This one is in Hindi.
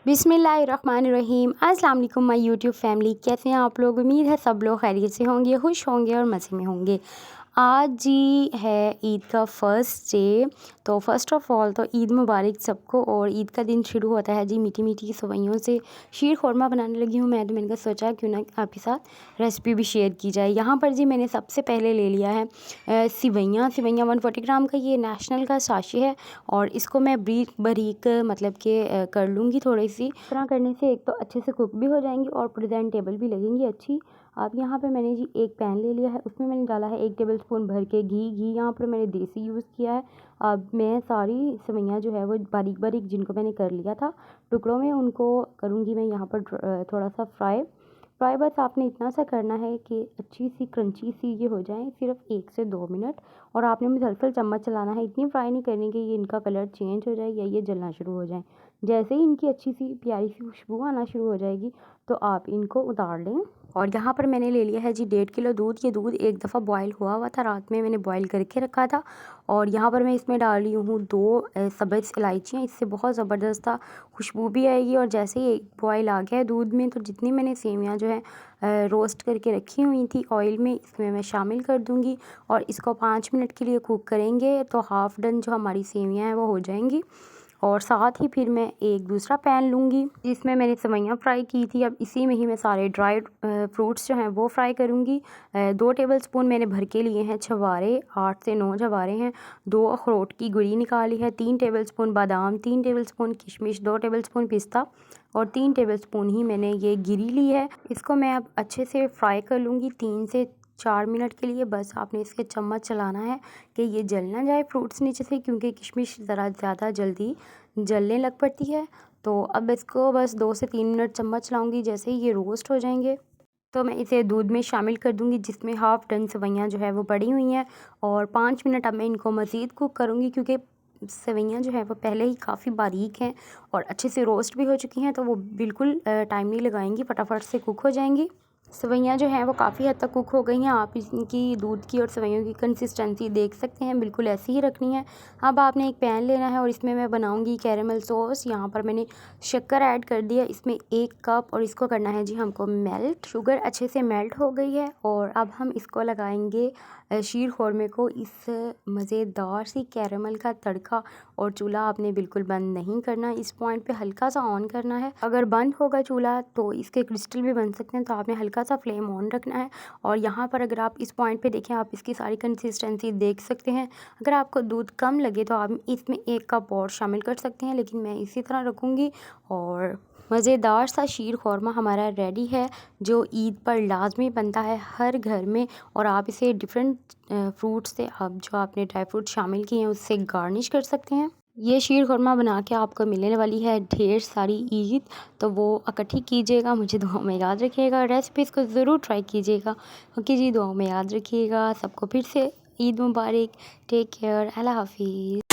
बिस्मिल्लाहिर्रहमानिर्रहीम। अस्सलाम वालेकुम माय यूट्यूब फैमिली, कैसे हैं आप लोग। उम्मीद है सब लोग खैरियत से होंगे, खुश होंगे और मज़े में होंगे। आज जी है ईद का फ़र्स्ट डे, तो फ़र्स्ट ऑफ़ ऑल तो ईद मुबारक सबको। और ईद का दिन शुरू होता है जी मीठी मीठी सवैयों से। शीर ख़ुरमा बनाने लगी हूँ मैं, तो मैंने कहा सोचा क्यों ना आपके साथ रेसिपी भी शेयर की जाए। यहाँ पर जी मैंने सबसे पहले ले लिया है सिवैयाँ 140 ग्राम का ये नेशनल का साशे है। और इसको मैं बारीक मतलब कि कर लूँगी थोड़ी सी। इस तरह करने से एक तो अच्छे से कुक भी हो जाएंगी और प्रेजेंटेबल भी लगेंगी अच्छी। अब यहाँ पे मैंने जी एक पैन ले लिया है, उसमें मैंने डाला है 1 टेबलस्पून भर के घी यहाँ पर मैंने देसी यूज़ किया है। अब मैं सारी सेवइयाँ जो है वो बारीक बारीक जिनको मैंने कर लिया था टुकड़ों में, उनको करूँगी मैं यहाँ पर थोड़ा सा फ्राई। बस आपने इतना सा करना है कि अच्छी सी क्रंची सी ये हो जाए, सिर्फ 1 से 2 मिनट। और आपने मुसलसल चम्मच चलाना है, इतनी फ्राई नहीं करनी कि ये इनका कलर चेंज हो जाए या ये जलना शुरू हो जाए। जैसे ही इनकी अच्छी सी प्यारी सी खुशबू आना शुरू हो जाएगी तो आप इनको उतार लें। और यहाँ पर मैंने ले लिया है जी 1.5 किलो दूध। ये दूध एक दफ़ा बॉयल हुआ था, रात में मैंने बॉयल करके रखा था। और यहाँ पर मैं इसमें डाल रही हूँ 2 सब्ज़ इलायचियाँ, इससे बहुत ज़बरदस्त खुशबू भी आएगी। और जैसे ही बॉयल आ गया है दूध में, तो जितनी मैंने सेवियाँ जो है रोस्ट करके रखी हुई थी ऑयल में, इसमें मैं शामिल कर दूँगी। और इसको 5 मिनट के लिए कुक करेंगे तो हाफ़ डन जो हमारी सेवियाँ हैं वो हो जाएंगी। और साथ ही फिर मैं एक दूसरा पैन लूँगी जिसमें मैंने सेवइयाँ फ्राई की थी। अब इसी में ही मैं सारे ड्राइड फ्रूट्स जो हैं वो फ्राई करूँगी। 2 टेबलस्पून मैंने भर के लिए हैं छवारे, 8 से 9 छवारे हैं। 2 अखरोट की गुड़ी निकाली है, 3 टेबलस्पून बादाम, 3 टेबलस्पून किशमिश, 2 टेबलस्पून पिस्ता और 3 टेबलस्पून ही मैंने ये गिरी ली है। इसको मैं अब अच्छे से फ्राई कर लूँगी 3 से 4 मिनट के लिए। बस आपने इसके चम्मच चलाना है कि ये जल ना जाए फ्रूट्स नीचे से, क्योंकि किशमिश ज़रा ज़्यादा जल्दी जलने लग पड़ती है। तो अब इसको बस 2 से 3 मिनट चम्मच चलाऊँगी। जैसे ही ये रोस्ट हो जाएंगे तो मैं इसे दूध में शामिल कर दूँगी, जिसमें हाफ़ डन सेवइयाँ जो है वो पड़ी हुई हैं। और 5 मिनट अब मैं इनको मज़ीद कुक करूँगी, क्योंकि सेवइयाँ जो है वो पहले ही काफ़ी बारीक हैं और अच्छे से रोस्ट भी हो चुकी हैं, तो वो बिल्कुल टाइम नहीं लगाएंगी, फटाफट से कुक हो जाएंगी। सेवइयाँ जो हैं वो काफ़ी हद तक कुक हो गई हैं। आप इनकी दूध की और सेवइयों की कंसिस्टेंसी देख सकते हैं, बिल्कुल ऐसी ही रखनी है। अब आपने एक पैन लेना है और इसमें मैं बनाऊंगी कैरेमल सॉस। यहाँ पर मैंने शक्कर ऐड कर दिया इसमें 1 कप, और इसको करना है जी हमको मेल्ट। शुगर अच्छे से मेल्ट हो गई है और अब हम इसको लगाएंगे शीर ख़ुरमे को, इस मज़ेदार सी कैरेमल का तड़का। और चूल्हा आपने बिल्कुल बंद नहीं करना, इस पॉइंट पे हल्का सा ऑन करना है। अगर बंद होगा चूल्हा तो इसके क्रिस्टल भी बन सकते हैं, तो आपने हल्का सा फ्लेम ऑन रखना है। और यहाँ पर अगर आप इस पॉइंट पे देखें, आप इसकी सारी कंसिस्टेंसी देख सकते हैं। अगर आपको दूध कम लगे तो आप इसमें 1 कप और शामिल कर सकते हैं, लेकिन मैं इसी तरह रखूँगी। और मज़ेदार सा शीर ख़ुरमा हमारा रेडी है, जो ईद पर लाजमी बनता है हर घर में। और आप इसे डिफरेंट फ्रूट से, आप जो आपने ड्राई फ्रूट शामिल किए हैं उससे गार्निश कर सकते हैं। ये शीर ख़ुरमा बना के आपको मिलने वाली है ढेर सारी ईद, तो वो इकट्ठी कीजिएगा, मुझे दुआ में याद रखिएगा। रेसिपीज़ को ज़रूर ट्राई कीजिएगा। ओके जी, दुआ में याद रखिएगा। सबको फिर से ईद मुबारक। टेक केयर, अल्लाह हाफिज़।